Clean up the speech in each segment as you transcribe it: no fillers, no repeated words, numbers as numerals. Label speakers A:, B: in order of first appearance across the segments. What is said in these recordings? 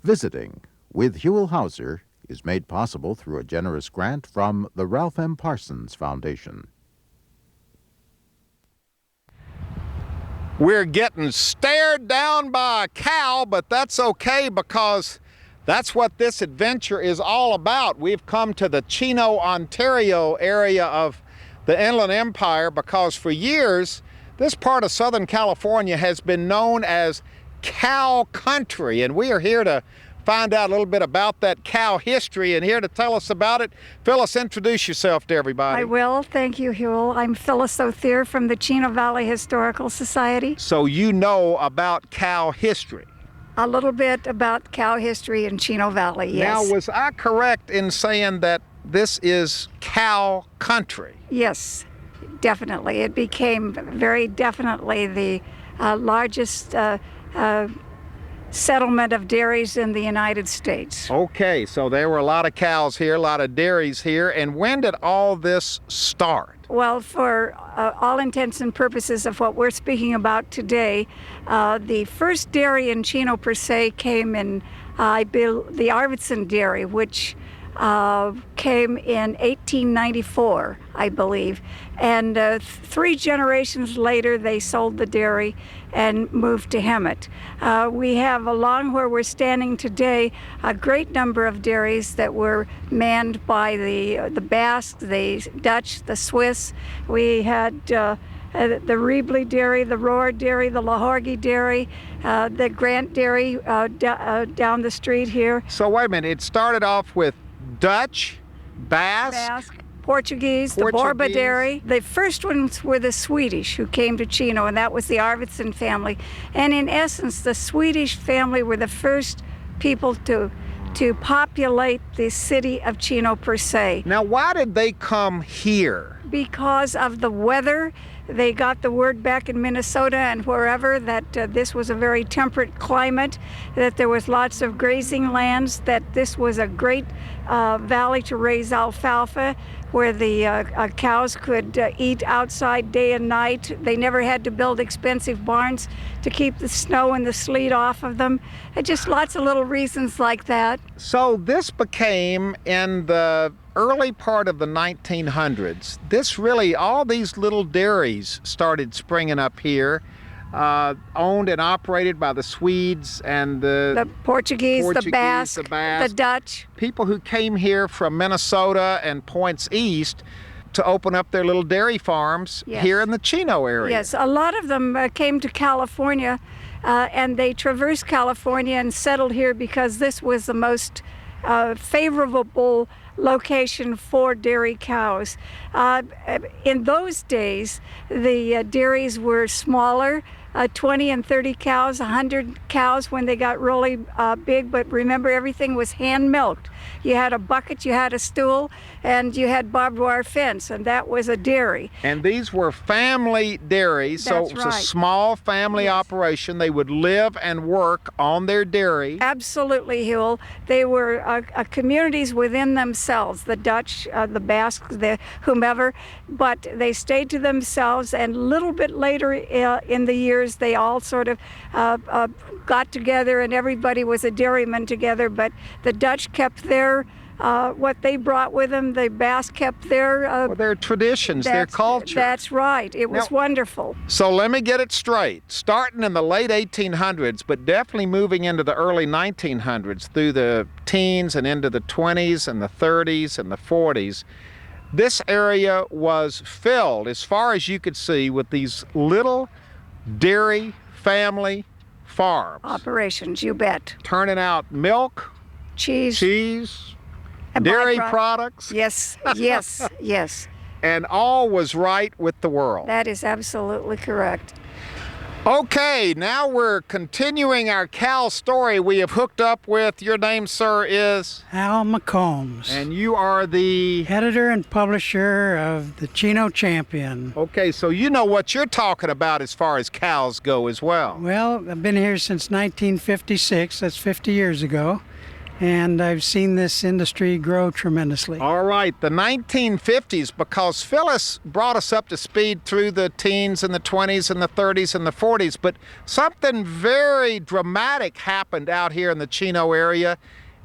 A: Visiting with Huell Howser is made possible through a generous grant from the Ralph M. Parsons Foundation.
B: We're getting stared down by a cow, but that's okay because that's what this adventure is all about. We've come to the Chino, Ontario area of the Inland Empire because for years, this part of Southern California has been known as cow country, and we are here to find out a little bit about that cow history, and here to tell us about it, Phyllis, introduce yourself to everybody.
C: I will. Thank you, Huell. I'm Phyllis Outhier from the Chino Valley Historical Society.
B: So you know about cow history.
C: A little bit about cow history in Chino Valley, yes.
B: Now, was I correct in saying that this is cow country?
C: Yes, definitely. It became very definitely the largest settlement of dairies in the United States.
B: Okay, so there were a lot of cows here, a lot of dairies here, and when did all this start?
C: Well, for all intents and purposes of what we're speaking about today, the first dairy in Chino per se came in, the Arvidsson Dairy, which came in 1894, I believe. And 3 generations later, they sold the dairy and moved to Hemet. We have along where we're standing today a great number of dairies that were manned by the Basque, the Dutch, the Swiss. We had the Rieble Dairy, the Rohr Dairy, the Lahorgi Dairy, the Grant Dairy down the street here.
B: So wait a minute, it started off with Dutch, Basque,
C: Portuguese, the Borba Dairy. The first ones were the Swedish who came to Chino, and that was the Arvidsson family. And in essence, the Swedish family were the first people to populate the city of Chino per se.
B: Now, why did they come here?
C: Because of the weather. They got the word back in Minnesota and wherever that this was a very temperate climate, that there was lots of grazing lands, that this was a great valley to raise alfalfa, where the cows could eat outside day and night. They never had to build expensive barns to keep the snow and the sleet off of them. Just lots of little reasons like that.
B: So this became, in the early part of the 1900s, all these little dairies started springing up here, owned and operated by the Swedes and the
C: Portuguese, the Basque, the Dutch.
B: People who came here from Minnesota and points east to open up their little dairy farms here in the Chino area.
C: Yes, a lot of them came to California and they traversed California and settled here because this was the most favorable location for dairy cows. In those days, the dairies were smaller, 20 and 30 cows, 100 cows when they got really big, but remember, everything was hand milked. You had a bucket, you had a stool, and you had barbed wire fence, and that was a dairy.
B: And these were family dairies, so it was a small family operation. They would live and work on their dairy.
C: Absolutely, Huell. They were communities within themselves, the Dutch, the Basque, the whomever, but they stayed to themselves, and a little bit later in the years, they all sort of got together and everybody was a dairyman together, but the Dutch kept their what they brought with them, the Basque kept their
B: traditions, their culture.
C: That's right. It was wonderful.
B: So let me get it straight. Starting in the late 1800s, but definitely moving into the early 1900s, through the teens and into the 20s and the 30s and the 40s, this area was filled, as far as you could see, with these little dairy family farms.
C: Operations, you bet.
B: Turning out milk, cheese, dairy products.
C: Yes, yes, yes.
B: And all was right with the world.
C: That is absolutely correct.
B: Okay, now we're continuing our cow story. We have hooked up with, your name, sir, is?
D: Al McCombs.
B: And you are the?
D: Editor and publisher of the Chino Champion.
B: Okay, so you know what you're talking about as far as cows go as well.
D: Well, I've been here since 1956, that's 50 years ago. and I've seen this industry grow tremendously.
B: All right, the 1950s, because Phyllis brought us up to speed through the teens and the 20s and the 30s and the 40s, but something very dramatic happened out here in the Chino area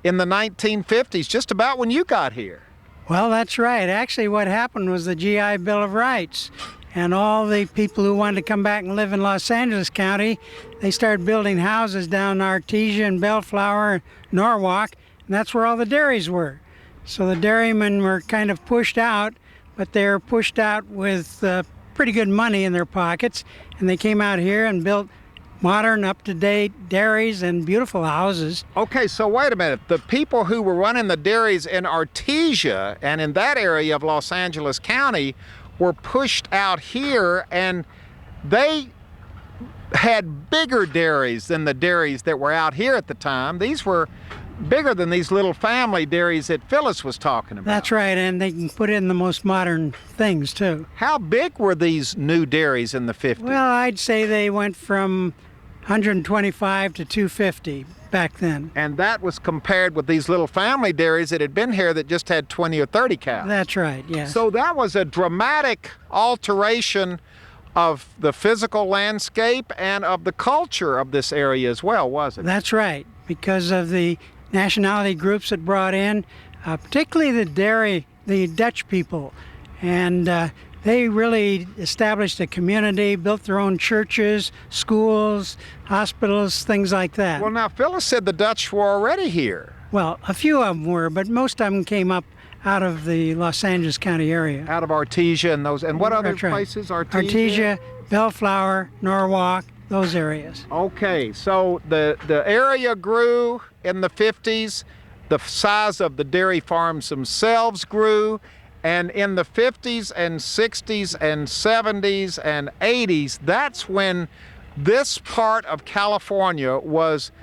B: in the 1950s, just about when you got here.
D: Well, that's right. Actually, what happened was the GI Bill of Rights. And all the people who wanted to come back and live in Los Angeles County, they started building houses down in Artesia and Bellflower and Norwalk, and that's where all the dairies were. So the dairymen were kind of pushed out, but they were pushed out with pretty good money in their pockets, and they came out here and built modern, up-to-date dairies and beautiful houses.
B: Okay, so wait a minute. The people who were running the dairies in Artesia and in that area of Los Angeles County were pushed out here, and they had bigger dairies than the dairies that were out here at the time. These were bigger than these little family dairies that Phyllis was talking about.
D: That's right, and they can put in the most modern things too.
B: How big were these new dairies in the 50s?
D: Well, I'd say they went from 125 to 250 back then.
B: And that was compared with these little family dairies that had been here that just had 20 or 30 cows.
D: That's right, yes.
B: So that was a dramatic alteration of the physical landscape and of the culture of this area as well, wasn't it?
D: That's right, because of the nationality groups that brought in, particularly the Dutch people. And they really established a community, built their own churches, schools, hospitals, things like that.
B: Well, now, Phyllis said the Dutch were already here.
D: Well, a few of them were, but most of them came up out of the Los Angeles County area.
B: Out of Artesia and those, and what other
D: That's right.
B: places?
D: Artesia, Bellflower, Norwalk, those areas.
B: Okay, so the area grew in the 50s, the size of the dairy farms themselves grew, and in the 50s and 60s and 70s and 80s, that's when this part of California was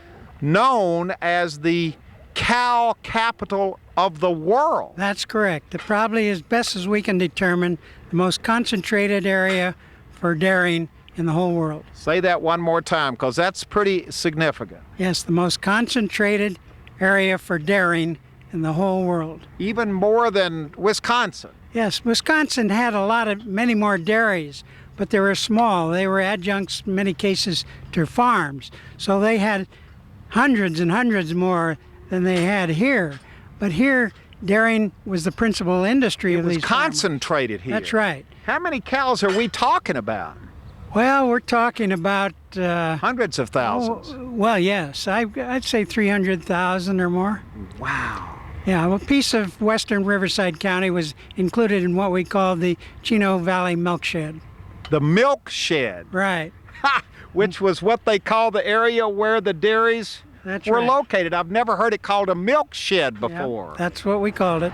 B: known as the cow capital of the world.
D: That's correct. It probably, as best as we can determine, the most concentrated area for dairying in the whole world.
B: Say that one more time, because that's pretty significant.
D: Yes, the most concentrated area for dairying in the whole world.
B: Even more than Wisconsin.
D: Yes, Wisconsin had many more dairies, but they were small. They were adjuncts in many cases to farms. So they had hundreds and hundreds more than they had here. But here, dairying was the principal industry of these farmers.
B: Concentrated here.
D: That's right.
B: How many cows are we talking about?
D: Well, we're talking about
B: hundreds of thousands.
D: Well, yes, I'd say 300,000 or more.
B: Wow.
D: Yeah, well, a piece of western Riverside County was included in what we call the Chino Valley Milk Shed.
B: The milk shed.
D: Right.
B: Ha! Which was what they call the area where the dairies were located. I've never heard it called a milk shed before.
D: Yep, that's what we called it.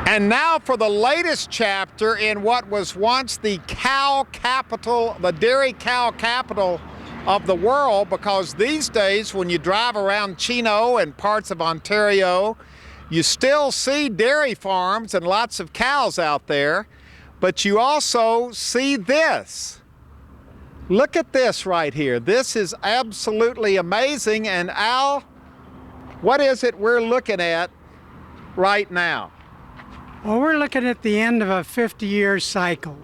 B: And now for the latest chapter in what was once the cow capital, the dairy cow capital of the world, because these days when you drive around Chino and parts of Ontario, you still see dairy farms and lots of cows out there, but you also see this. Look at this right here. This is absolutely amazing. And Al, what is it we're looking at right now?
D: Well, we're looking at the end of a 50-year cycle.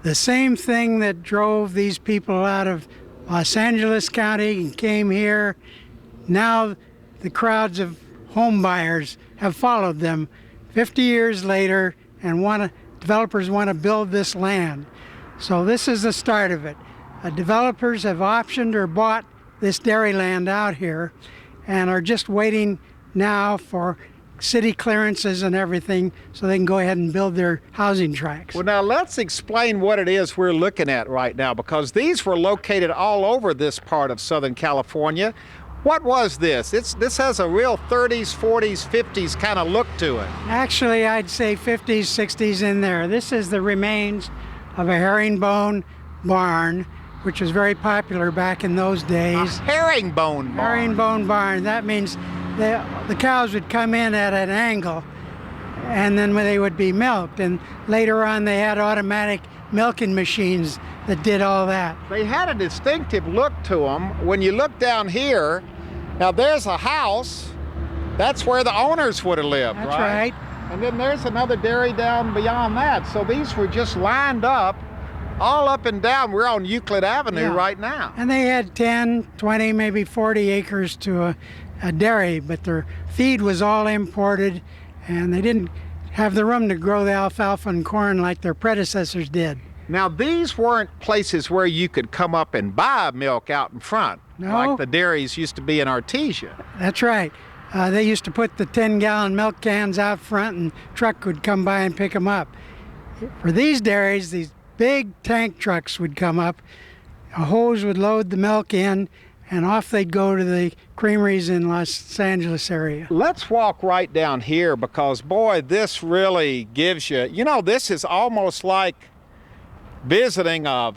D: The same thing that drove these people out of Los Angeles County and came here. Now the crowds of home buyers have followed them 50 years later, and developers want to build this land. So this is the start of it. Developers have optioned or bought this dairy land out here and are just waiting now for city clearances and everything so they can go ahead and build their housing tracts.
B: Well, now let's explain what it is we're looking at right now, because these were located all over this part of Southern California. What was this? This has a real 30s, 40s, 50s kind of look to it.
D: Actually, I'd say 50s, 60s in there. This is the remains of a herringbone barn, which was very popular back in those days.
B: A herringbone barn.
D: Herringbone barn. That means the cows would come in at an angle, and then they would be milked. And later on, they had automatic milking machines that did all that.
B: They had a distinctive look to them. When you look down here, now there's a house, That's where the owners would have lived,
D: That's right.
B: And then there's another dairy down beyond that. So these were just lined up, all up and down. We're on Euclid Avenue right now.
D: And they had 10, 20, maybe 40 acres to a dairy, but their feed was all imported, and they didn't have the room to grow the alfalfa and corn like their predecessors did.
B: Now, these weren't places where you could come up and buy milk out in front, like the dairies used to be in Artesia.
D: That's right. They used to put the 10-gallon milk cans out front, and truck would come by and pick them up. For these dairies, these big tank trucks would come up, a hose would load the milk in, and off they'd go to the creameries in Los Angeles area.
B: Let's walk right down here because, boy, this really gives you, this is almost like visiting a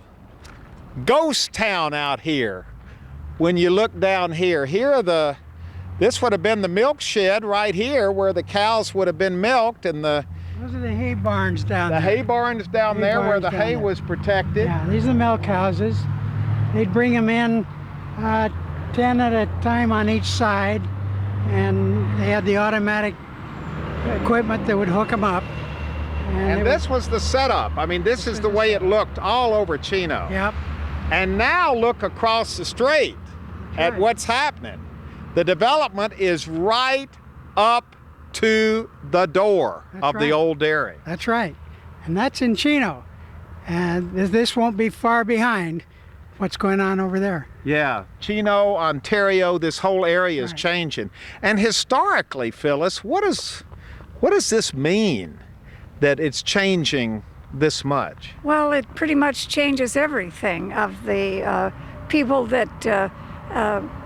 B: ghost town out here. When you look down here, this would have been the milk shed right here where the cows would have been milked, and
D: those are the hay barns down there.
B: The hay barns down there where the hay was protected.
D: Yeah, these are the milk houses. They'd bring them in 10 at a time on each side, and they had the automatic equipment that would hook them up.
B: And this was the setup. I mean, this is the way it looked all over Chino.
D: Yep.
B: And now look across the street at what's happening. The development is right up to the door of the old dairy.
D: That's right. And that's in Chino. And this won't be far behind what's going on over there.
B: Yeah, Chino, Ontario, this whole area is changing. And historically, Phyllis, what does this mean that it's changing this much?
C: Well, it pretty much changes everything. Of the people that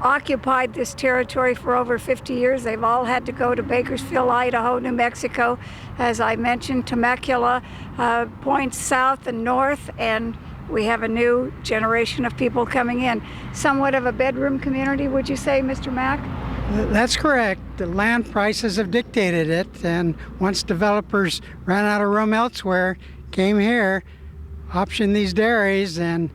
C: occupied this territory for over 50 years, they've all had to go to Bakersfield, Idaho, New Mexico, as I mentioned, Temecula, points south and north, and we have a new generation of people coming in. Somewhat of a bedroom community, would you say, Mr. Mack?
D: That's correct. The land prices have dictated it, and once developers ran out of room elsewhere, came here, optioned these dairies, and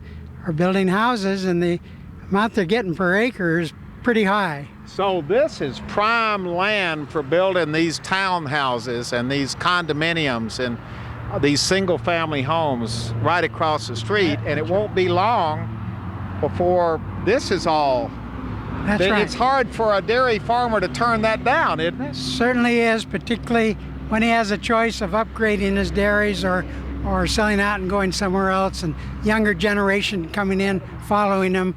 D: are building houses, and the amount they're getting per acre is pretty high.
B: So this is prime land for building these townhouses and these condominiums and these single-family homes right across the street, and it won't be long before this is all.
D: That's right.
B: It's hard for a dairy farmer to turn that down, isn't it?
D: Certainly is, particularly when he has a choice of upgrading his dairies or selling out and going somewhere else, and younger generation coming in, following them.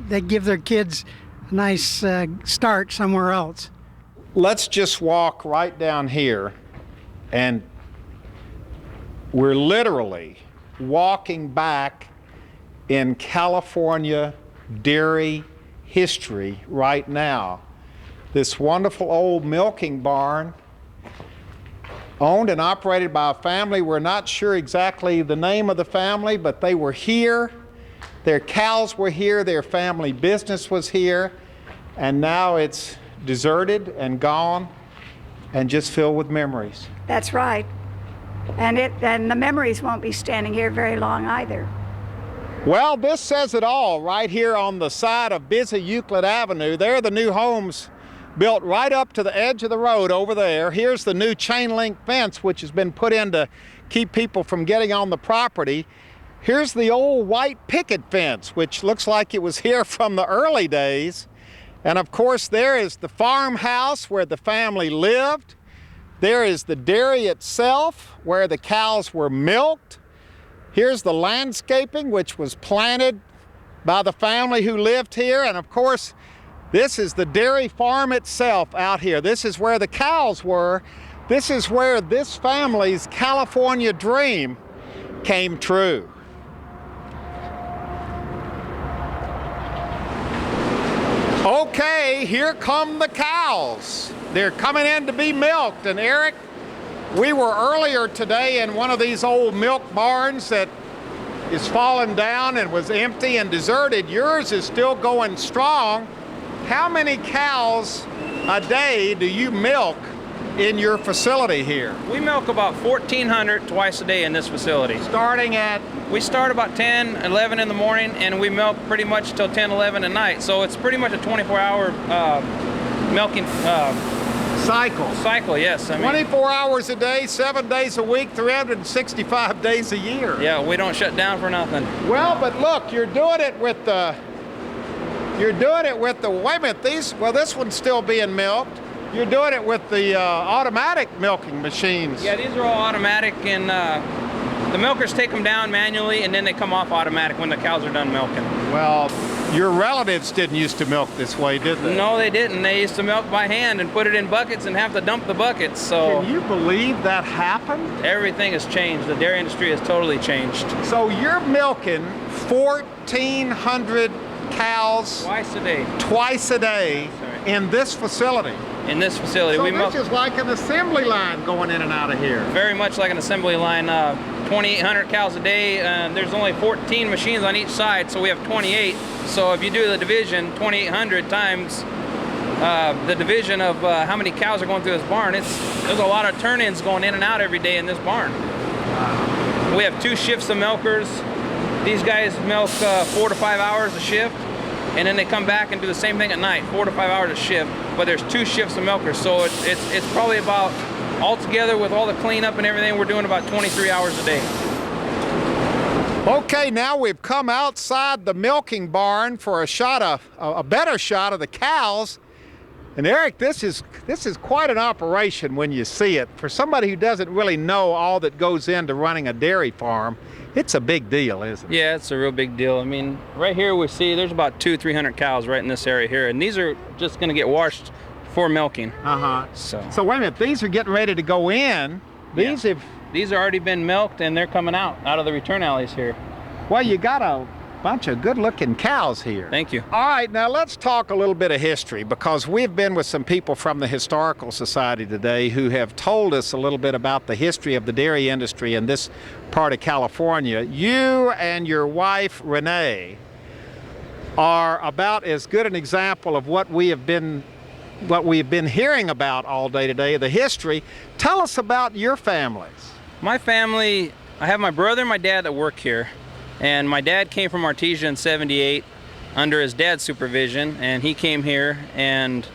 D: They give their kids a nice start somewhere else.
B: Let's just walk right down here, and we're literally walking back in California dairy history right now. This wonderful old milking barn, owned and operated by a family. We're not sure exactly the name of the family, but they were here. Their cows were here, their family business was here, and now it's deserted and gone and just filled with memories.
C: That's right. And the memories won't be standing here very long either.
B: Well, this says it all right here on the side of busy Euclid Avenue. There are the new homes built right up to the edge of the road over there. Here's the new chain link fence, which has been put in to keep people from getting on the property. Here's the old white picket fence, which looks like it was here from the early days. And of course, there is the farmhouse where the family lived. There is the dairy itself, where the cows were milked. Here's the landscaping, which was planted by the family who lived here. And of course, this is the dairy farm itself out here. This is where the cows were. This is where this family's California dream came true. Okay, here come the cows. They're coming in to be milked. And Eric, we were earlier today in one of these old milk barns that is fallen down and was empty and deserted. Yours is still going strong. How many cows a day do you milk in your facility here?
E: We milk about 1,400 twice a day in this facility.
B: Starting at?
E: We start about 10, 11 in the morning, and we milk pretty much till 10, 11 at night. So it's pretty much a 24-hour milking cycle, yes. I mean,
B: 24 hours a day, 7 days a week, 365 days a year.
E: yeah, we don't shut down for nothing.
B: Well, but look, you're doing it with the, wait a minute, this one's still being milked. You're doing it with the automatic milking machines.
E: Yeah, these are all automatic, and the milkers take them down manually, and then they come off automatic when the cows are done milking.
B: Well, your relatives didn't used to milk this way, did they?
E: No, they didn't. They used to milk by hand and put it in buckets and have to dump the buckets. So
B: Can you believe that happened?
E: everything has changed. The dairy industry has totally changed.
B: So you're milking 1,400 cows
E: Twice a day
B: Sorry. In this facility.
E: in this facility.
B: So
E: We
B: this
E: milk
B: is like an assembly line going in and out of here.
E: very much like an assembly line. 2,800 cows a day. There's only 14 machines on each side, so we have 28. So if you do the division, 2,800 times the division of how many cows are going through this barn, there's a lot of turn-ins going in and out every day in this barn. We have 2 shifts of milkers. These guys milk 4 to 5 hours a shift, and then they come back and do the same thing at night, 4 to 5 hours a shift. But there's 2 shifts of milkers, so it's probably about, altogether with all the cleanup and everything, we're doing about 23 hours a day.
B: Okay, now we've come outside the milking barn for a better shot of the cows. And Eric, this is quite an operation when you see it. For somebody who doesn't really know all that goes into running a dairy farm, it's a big deal, isn't it?
E: Yeah, it's a real big deal. I mean, right here we see there's about 200-300 cows right in this area here, and these are just going to get washed for milking. So
B: wait a minute, these are getting ready to go in. These
E: have already been milked, and they're coming out of the return alleys here.
B: Well, you got a bunch of good-looking cows here.
E: Thank you.
B: All right, now let's talk a little bit of history, because we've been with some people from the Historical Society today who have told us a little bit about the history of the dairy industry in this part of California. You and your wife, Renee, are about as good an example of what we've been hearing about all day today, the history. Tell us about your families.
E: My family, I have my brother and my dad that work here. And my dad came from Artesia in '78 under his dad's supervision, and he came here, and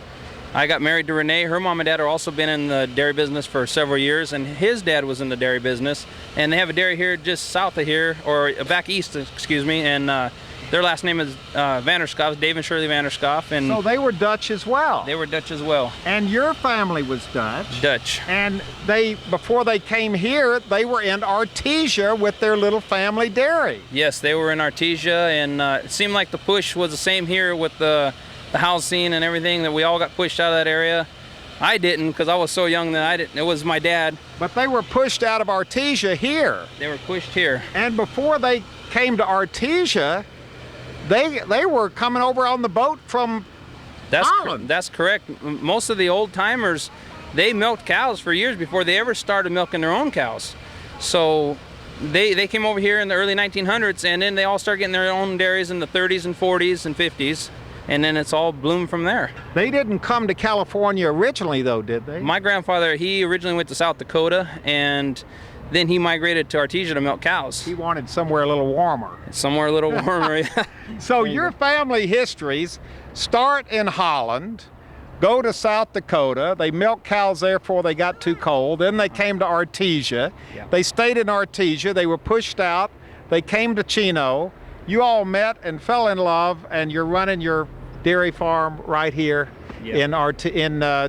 E: I got married to Renee. Her mom and dad have also been in the dairy business for several years, and his dad was in the dairy business, and they have a dairy here just south of here, or back east, excuse me, and their last name is Vanderskoff, Dave and Shirley Vanderskoff. And
B: so they were Dutch as well?
E: They were Dutch as well.
B: And your family was Dutch?
E: Dutch.
B: And before they came here, they were in Artesia with their little family dairy?
E: Yes, they were in Artesia, and it seemed like the push was the same here with the housing and everything, that we all got pushed out of that area. I didn't, because I was so young that I didn't. It was my dad.
B: But they were pushed out of Artesia here?
E: They were pushed here.
B: And before they came to Artesia, they were coming over on the boat from Holland.
E: That's correct. Most of the old timers, they milked cows for years before they ever started milking their own cows. So they came over here in the early 1900s, and then they all started getting their own dairies in the 30s and 40s and 50s, and then it's all bloomed from there.
B: They didn't come to California originally, though, did they?
E: My grandfather, he originally went to South Dakota, and then he migrated to Artesia to milk cows.
B: He wanted somewhere a little warmer.
E: Somewhere a little warmer, yeah.
B: So your family histories start in Holland, go to South Dakota. They milked cows there before they got too cold. Then they came to Artesia. Yeah. They stayed in Artesia. They were pushed out. They came to Chino. You all met and fell in love, and you're running your dairy farm right here in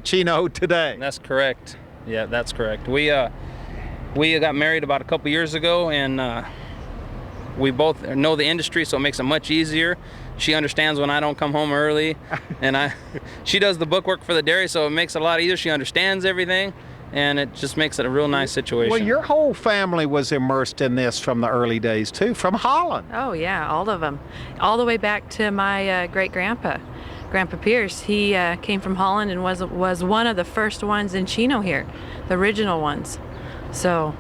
B: Chino today.
E: That's correct. Yeah, that's correct. We got married about a couple years ago, and we both know the industry, so it makes it much easier. She understands when I don't come home early, and she does the bookwork for the dairy, so it makes it a lot easier. She understands everything, and it just makes it a real nice situation.
B: Well, your whole family was immersed in this from the early days, too, from Holland.
F: Oh, yeah, all of them. All the way back to my great-grandpa, Grandpa Pierce. He came from Holland and was one of the first ones in Chino here, the original ones. So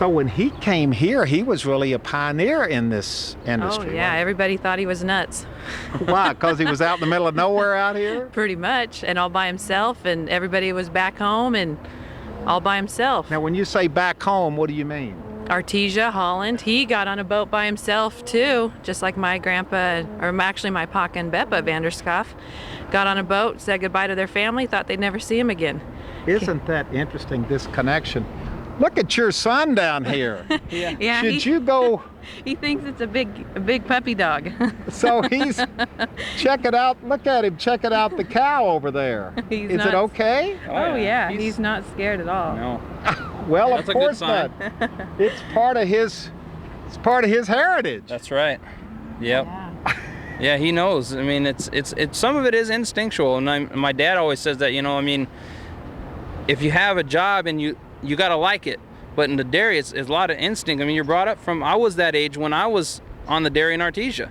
B: when he came here, he was really a pioneer in this industry.
F: Oh, yeah, everybody thought he was nuts.
B: Why? Because he was out in the middle of nowhere out here?
F: Pretty much, and all by himself, and everybody was back home and all by himself.
B: Now, when you say back home, what do you mean?
F: Artesia, Holland. He got on a boat by himself too, just like my grandpa, or actually my Papa and Beppa Vanderskoff, got on a boat, said goodbye to their family, thought they'd never see him again.
B: Isn't that interesting, this connection? Look at your son down here.
F: Yeah,
B: Should you go?
F: He thinks it's a big puppy dog.
B: So he's, check it out, look at him checking out the cow over there. Is it okay?
F: Oh yeah, he's not scared at all.
E: No.
B: Well,
E: That's
B: of
E: a good
B: course
E: sign.
B: not. It's part of his heritage.
E: That's right. Yep. Yeah, he knows. I mean, it's some of it is instinctual, and my dad always says that. I mean, if you have a job and you gotta like it, but in the dairy, it's a lot of instinct. I mean, you're brought up from. I was that age when I was on the dairy in Artesia,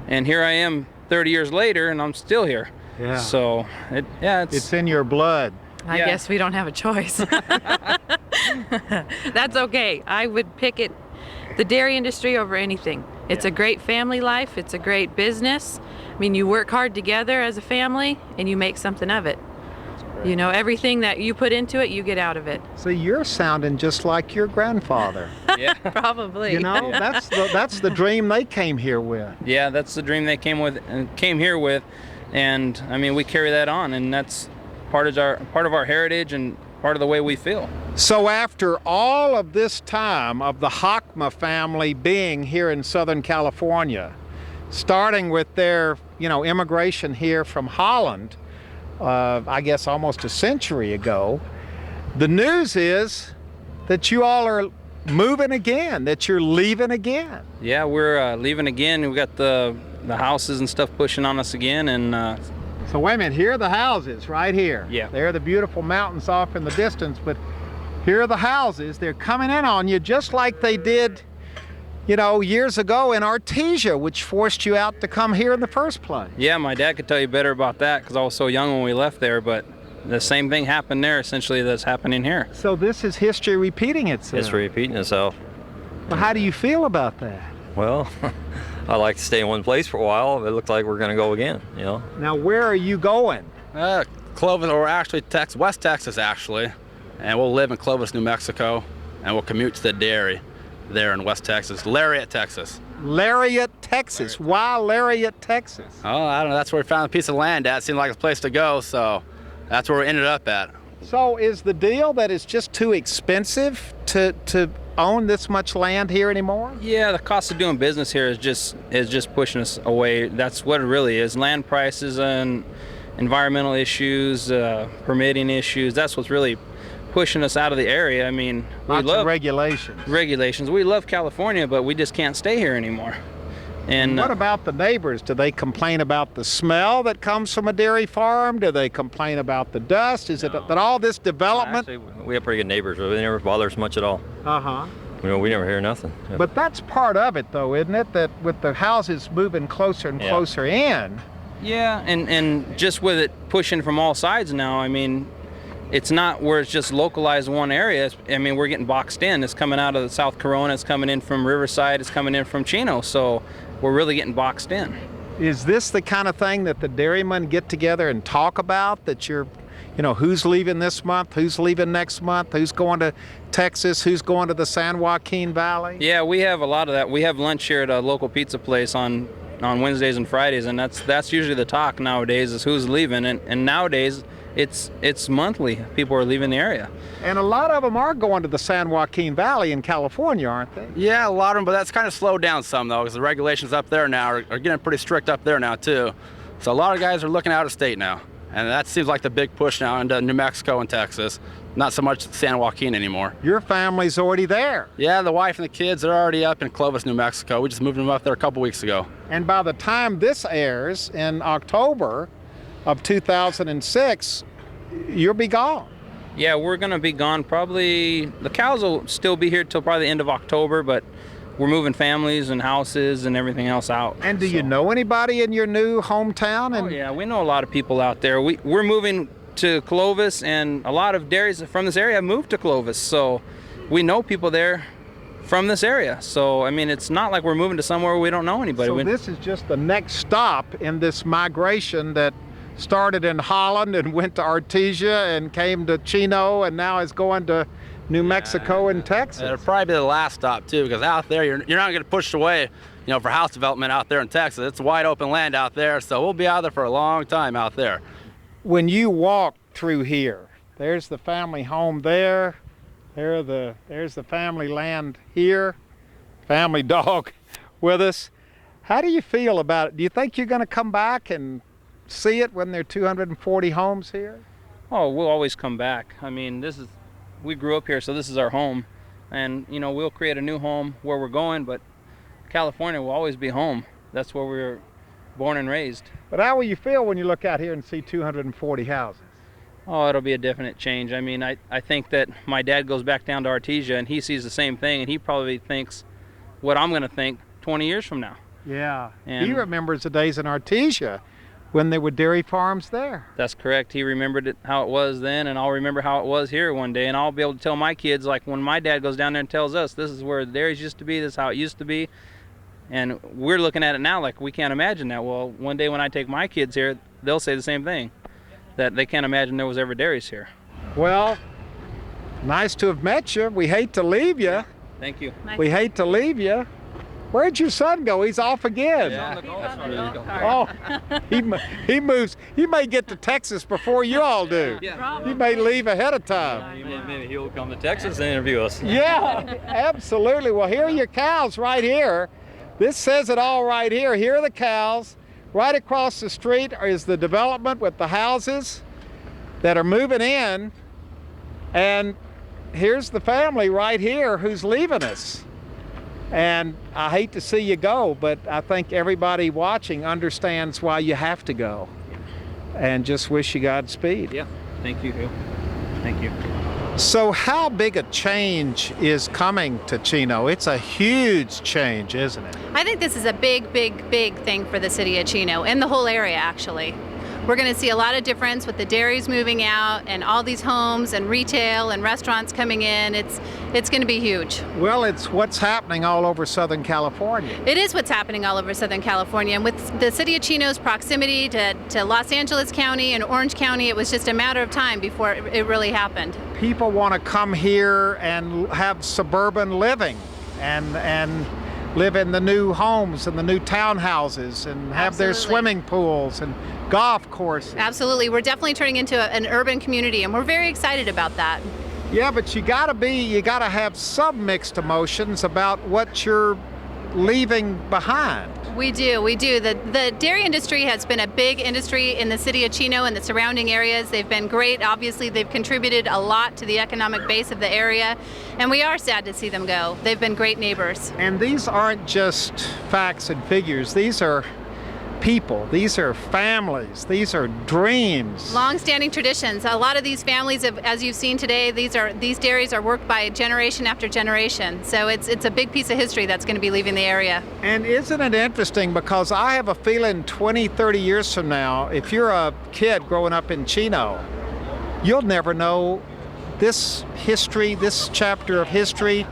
E: and here I am 30 years later, and I'm still here.
B: Yeah.
E: So
B: it's in your blood.
F: I guess we don't have a choice. That's okay. I would pick the dairy industry over anything. It's a great family life. It's a great business. I mean, you work hard together as a family and you make something of it. Everything that you put into it, you get out of it.
B: So you're sounding just like your grandfather.
E: Yeah.
F: Probably.
B: That's the dream they came here with.
E: Yeah, that's the dream they came here with, and I mean, we carry that on, and that's part of our heritage and part of the way we feel.
B: So after all of this time of the Haakma family being here in Southern California, starting with their immigration here from Holland, I guess almost a century ago, the news is that you all are moving again, that you're leaving again.
E: Yeah, we're leaving again. We got the houses and stuff pushing on us again, and
B: so wait a minute, here are the houses right here.
E: Yeah.
B: There are the beautiful mountains off in the distance, but here are the houses. They're coming in on you just like they did, years ago in Artesia, which forced you out to come here in the first place.
E: Yeah, my dad could tell you better about that because I was so young when we left there, but the same thing happened there essentially that's happening here.
B: So this is history repeating itself.
G: It's repeating itself.
B: Well, how do you feel about that?
G: Well, I like to stay in one place for a while. It looks like we're going to go again,
B: Now, where are you going?
H: Clovis, or actually West Texas, actually. And we'll live in Clovis, New Mexico, and we'll commute to the dairy there in West Texas, Lariat, Texas.
B: Lariat, Texas. Why Lariat, Texas?
H: Oh, I don't know. That's where we found a piece of land at. It seemed like a place to go, so that's where we ended up at.
B: So is the deal that it's just too expensive to own this much land here anymore?
E: Yeah, the cost of doing business here is just pushing us away. That's what it really is. Land prices and environmental issues, permitting issues. That's what's really pushing us out of the area. I mean,
B: Lots
E: we love
B: of regulations.
E: We love California, but we just can't stay here anymore. And
B: what about the neighbors? Do they complain about the smell that comes from a dairy farm? Do they complain about the dust? Is it that all this development?
G: Actually, we have pretty good neighbors. They never bother us much at all.
B: Uh-huh.
G: We never hear nothing.
B: But that's part of it, though, isn't it? That with the houses moving closer and closer in.
E: Yeah, and just with it pushing from all sides now, I mean, it's not where it's just localized in one area. I mean, we're getting boxed in. It's coming out of the South Corona. It's coming in from Riverside. It's coming in from Chino. So we're really getting boxed in.
B: Is this the kind of thing that the dairymen get together and talk about? That who's leaving this month, who's leaving next month, who's going to Texas, who's going to the San Joaquin Valley?
E: Yeah, we have a lot of that. We have lunch here at a local pizza place on Wednesdays and Fridays, and that's usually the talk nowadays is who's leaving. And nowadays, it's monthly. People are leaving the area.
B: And a lot of them are going to the San Joaquin Valley in California, aren't they?
H: Yeah, a lot of them, but that's kind of slowed down some, though, because the regulations up there now are getting pretty strict up there now, too. So a lot of guys are looking out of state now, and that seems like the big push now into New Mexico and Texas. Not so much San Joaquin anymore.
B: Your family's already there.
H: Yeah, the wife and the kids are already up in Clovis, New Mexico. We just moved them up there a couple weeks ago.
B: And by the time this airs in October of 2006, you'll be gone.
E: Yeah, we're going to be gone probably. The cows will still be here till probably the end of October, but we're moving families and houses and everything else out.
B: And do you know anybody in your new hometown?
E: Oh, yeah, we know a lot of people out there. We're moving to Clovis, and a lot of dairies from this area have moved to Clovis, so we know people there from this area. So, I mean, it's not like we're moving to somewhere where we don't know anybody.
B: So this is just the next stop in this migration that started in Holland and went to Artesia and came to Chino and now is going to New Mexico and Texas.
H: It'll probably be the last stop too, because out there you're not going to push away, for house development out there in Texas. It's wide open land out there, so we'll be out there for a long time out there.
B: When you walk through here, there's the family home there. There's the family land here. Family dog with us. How do you feel about it? Do you think you're going to come back and see it when there are 240 homes here?
E: Oh, we'll always come back. I mean, we grew up here, so this is our home. And, we'll create a new home where we're going, but California will always be home. That's where we were born and raised.
B: But how will you feel when you look out here and see 240 houses?
E: Oh, it'll be a definite change. I mean, I think that my dad goes back down to Artesia and he sees the same thing, and he probably thinks what I'm going to think 20 years from now.
B: Yeah.
E: And
B: he remembers the days in Artesia when there were dairy farms there.
E: That's correct. He remembered how it was then, and I'll remember how it was here one day, and I'll be able to tell my kids, like when my dad goes down there and tells us, this is where the dairies used to be, this is how it used to be. And we're looking at it now like we can't imagine that. Well, one day when I take my kids here, they'll say the same thing, that they can't imagine there was ever dairies here.
B: Well, nice to have met you. We hate to leave you.
E: Thank you.
B: We hate to leave you. Where'd your son go? He's off again. Oh, he moves. He may get to Texas before you all do.
G: Yeah.
B: He may leave ahead of time.
G: Maybe he'll come to Texas and interview us.
B: Yeah, absolutely. Well, here are your cows right here. This says it all right here. Here are the cows. Right across the street is the development with the houses that are moving in. And here's the family right here who's leaving us. And I hate to see you go, but I think everybody watching understands why you have to go. And just wish you Godspeed.
E: Yeah, thank you. Thank you.
B: So how big a change is coming to Chino? It's a huge change, isn't it?
I: I think this is a big, big, big thing for the city of Chino and the whole area, actually. We're going to see a lot of difference with the dairies moving out and all these homes and retail and restaurants coming in. It's going to be huge.
B: Well, it's what's happening all over Southern California.
I: It is what's happening all over Southern California. And with the city of Chino's proximity to Los Angeles County and Orange County, it was just a matter of time before it really happened.
B: People want to come here and have suburban living and live in the new homes and the new townhouses and have their swimming pools and golf courses.
I: Absolutely. We're definitely turning into an urban community, and we're very excited about that.
B: Yeah, but you gotta have some mixed emotions about what you're leaving behind.
I: We do. The dairy industry has been a big industry in the city of Chino and the surrounding areas. They've been great. Obviously, they've contributed a lot to the economic base of the area, and we are sad to see them go. They've been great neighbors.
B: And these aren't just facts and figures. These are people. These are families. These are dreams.
I: Long-standing traditions. A lot of these families, as you've seen today, these dairies are worked by generation after generation. So it's a big piece of history that's going to be leaving the area.
B: And isn't it interesting, because I have a feeling 20, 30 years from now, if you're a kid growing up in Chino, you'll never know this history, this chapter of history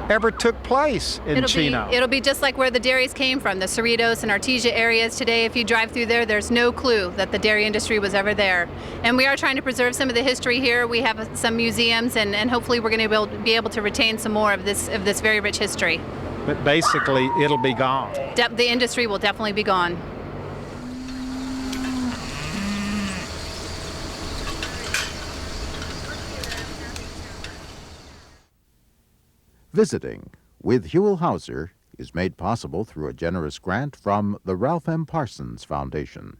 B: ever took place in Chino.
I: It'll be just like where the dairies came from, the Cerritos and Artesia areas today. If you drive through there's no clue that the dairy industry was ever there. And we are trying to preserve some of the history here. We have some museums, and hopefully we're going to be able to retain some more of this very rich history.
B: But basically, it'll be gone.
I: The industry will definitely be gone.
A: Visiting with Huell Howser is made possible through a generous grant from the Ralph M. Parsons Foundation.